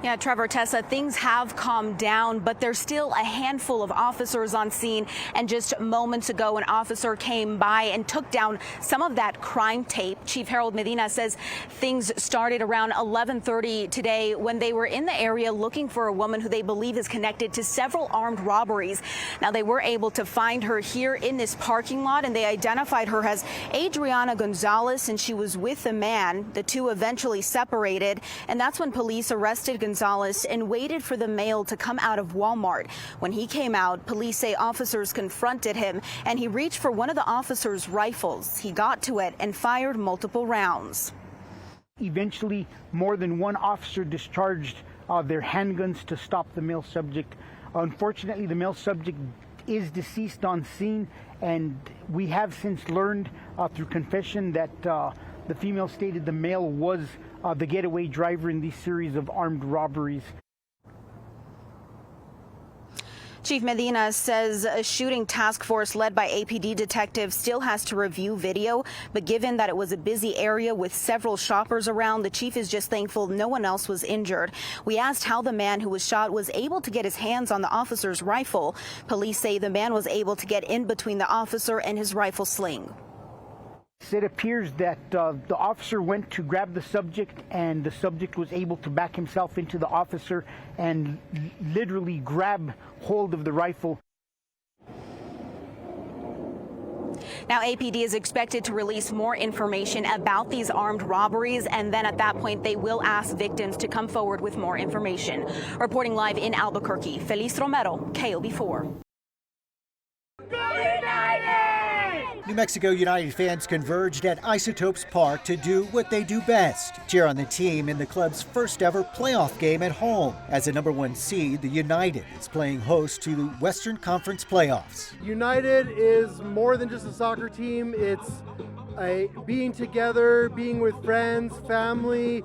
Yeah, Trevor, Tessa, things have calmed down, but there's still a handful of officers on scene. And just moments ago, an officer came by and took down some of that crime tape. Chief Harold Medina says things started around 11:30 today when they were in the area looking for a woman who they believe is connected to several armed robberies. Now, they were able to find her here in this parking lot, and they identified her as Adriana Gonzalez, and she was with a man. The two eventually separated, and that's when police arrested Gonzalez and waited for the male to come out of Walmart. When he came out, police say officers confronted him and he reached for one of the officers' rifles. He got to it and fired multiple rounds. Eventually, more than one officer discharged their handguns to stop the male subject. Unfortunately, the male subject is deceased on scene, and we have since learned through confession that the female stated the male was the getaway driver in these series of armed robberies. Chief Medina says a shooting task force led by APD detectives still has to review video, but given that it was a busy area with several shoppers around, the chief is just thankful no one else was injured. We asked how the man who was shot was able to get his hands on the officer's rifle. Police say the man was able to get in between the officer and his rifle sling. It appears that the officer went to grab the subject, and the subject was able to back himself into the officer and literally grab hold of the rifle. Now, APD is expected to release more information about these armed robberies, and then at that point, they will ask victims to come forward with more information. Reporting live in Albuquerque, Feliz Romero, KOB4. New Mexico United fans converged at Isotopes Park to do what they do best, cheer on the team in the club's first ever playoff game at home. As the #1 seed, the United is playing host to the Western Conference playoffs. United is more than just a soccer team. It's being together, being with friends, family,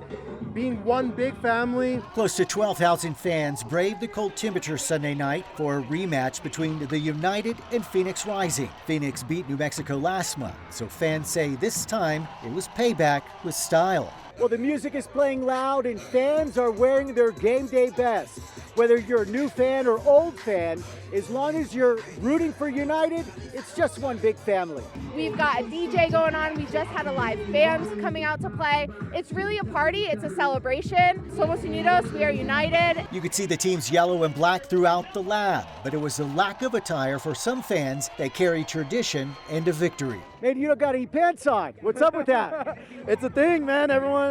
being one big family. Close to 12,000 fans braved the cold temperatures Sunday night for a rematch between the United and Phoenix Rising. Phoenix beat New Mexico last month, so fans say this time it was payback with style. Well, the music is playing loud and fans are wearing their game day best. Whether you're a new fan or old fan, as long as you're rooting for United, it's just one big family. We've got a DJ going on. We just had a live band coming out to play. It's really a party. It's a celebration. Somos Unidos. We are united. You could see the team's yellow and black throughout the lab, but it was the lack of attire for some fans that carry tradition into victory. Man, you don't got any pants on. What's up with that? It's a thing, man. Everyone.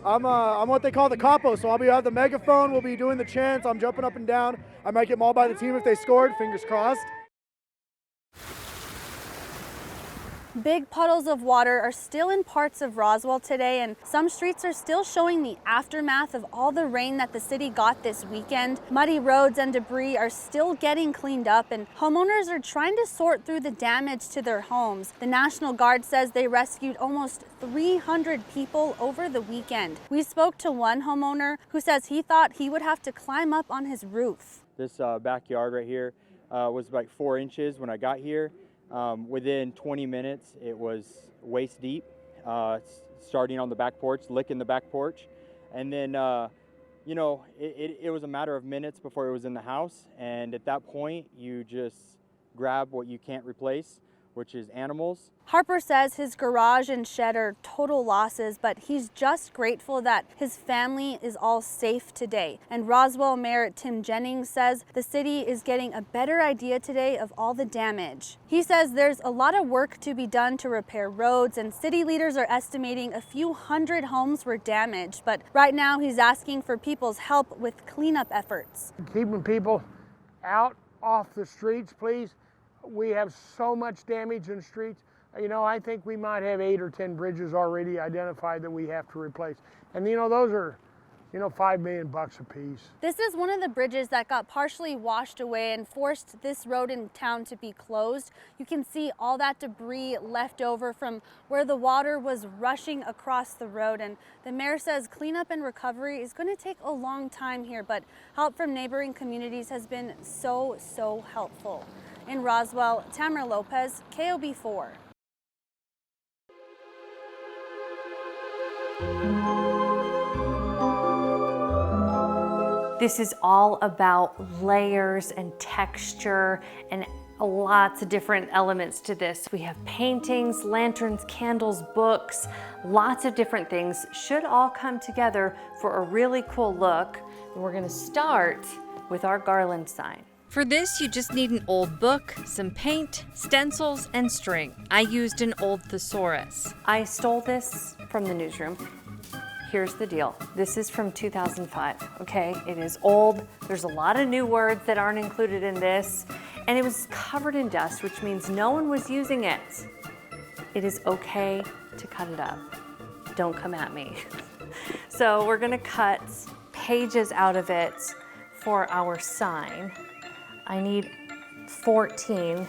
I'm what they call the capo, so I'll have the megaphone. We'll be doing the chants. I'm jumping up and down. I might get mauled by the team if they scored. Fingers crossed. Big puddles of water are still in parts of Roswell today, and some streets are still showing the aftermath of all the rain that the city got this weekend. Muddy roads and debris are still getting cleaned up, and homeowners are trying to sort through the damage to their homes. The National Guard says they rescued almost 300 people over the weekend. We spoke to one homeowner who says he thought he would have to climb up on his roof. This backyard right here was like 4 inches when I got here. Within 20 minutes, it was waist deep, starting on the back porch, licking the back porch. And then, it was a matter of minutes before it was in the house. And at that point, you just grab what you can't replace, which is animals. Harper says his garage and shed are total losses, but he's just grateful that his family is all safe today. And Roswell Mayor Tim Jennings says the city is getting a better idea today of all the damage. He says there's a lot of work to be done to repair roads, and city leaders are estimating a few hundred homes were damaged. But right now he's asking for people's help with cleanup efforts. Keeping people out off the streets, please. We have so much damage in the streets. You know, I think we might have 8 or 10 bridges already identified that we have to replace. And you know, those are, $5 million a piece. This is one of the bridges that got partially washed away and forced this road in town to be closed. You can see all that debris left over from where the water was rushing across the road. And the mayor says cleanup and recovery is going to take a long time here, but help from neighboring communities has been so helpful. In Roswell, Tamara Lopez, KOB4. This is all about layers and texture and lots of different elements to this. We have paintings, lanterns, candles, books, lots of different things should all come together for a really cool look. And we're gonna start with our garland sign. For this, you just need an old book, some paint, stencils, and string. I used an old thesaurus. I stole this from the newsroom. Here's the deal. This is from 2005, okay? It is old. There's a lot of new words that aren't included in this, and it was covered in dust, which means no one was using it. It is okay to cut it up. Don't come at me. So we're gonna cut pages out of it for our sign. I need 14.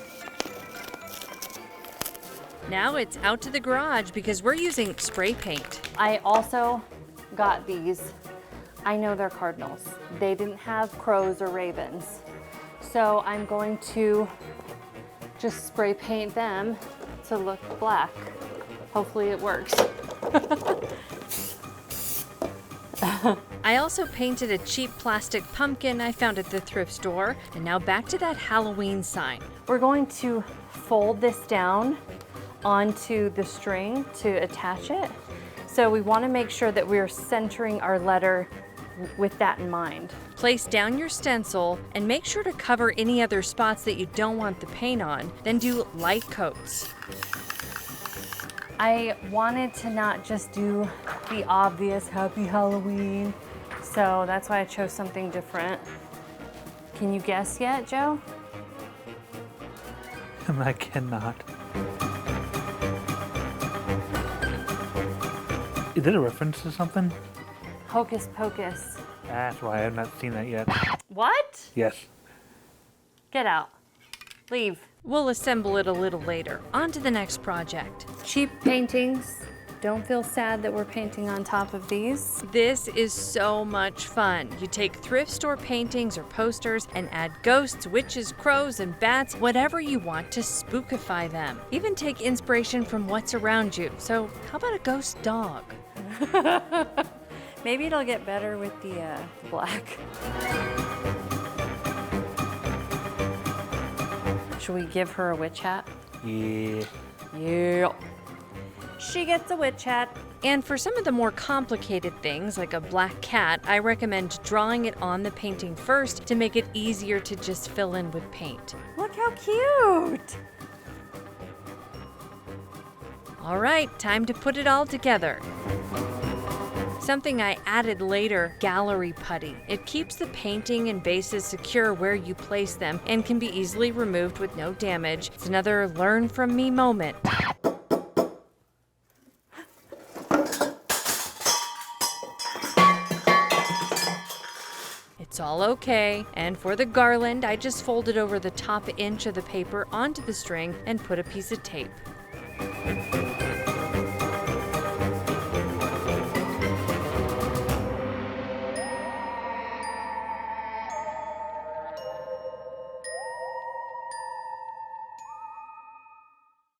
Now it's out to the garage because we're using spray paint. I also got these. I know they're cardinals. They didn't have crows or ravens. So I'm going to just spray paint them to look black. Hopefully it works. I also painted a cheap plastic pumpkin I found at the thrift store. And now back to that Halloween sign. We're going to fold this down onto the string to attach it. So we want to make sure that we're centering our letter with that in mind. Place down your stencil and make sure to cover any other spots that you don't want the paint on. Then do light coats. I wanted to not just do the obvious Happy Halloween, so that's why I chose something different. Can you guess yet, Joe? I cannot. Is it a reference to something? Hocus Pocus. That's why I have not seen that yet. What? Yes. Get out. Leave. We'll assemble it a little later. On to the next project. Cheap paintings. Don't feel sad that we're painting on top of these. This is so much fun. You take thrift store paintings or posters and add ghosts, witches, crows, and bats, whatever you want to spookify them. Even take inspiration from what's around you. So how about a ghost dog? Maybe it'll get better with the black. Should we give her a witch hat? Yeah. Yeah. She gets a witch hat. And for some of the more complicated things, like a black cat, I recommend drawing it on the painting first to make it easier to just fill in with paint. Look how cute! All right, time to put it all together. Something I added later, gallery putty. It keeps the painting and bases secure where you place them and can be easily removed with no damage. It's another learn from me moment. It's all okay. And for the garland, I just folded over the top inch of the paper onto the string and put a piece of tape.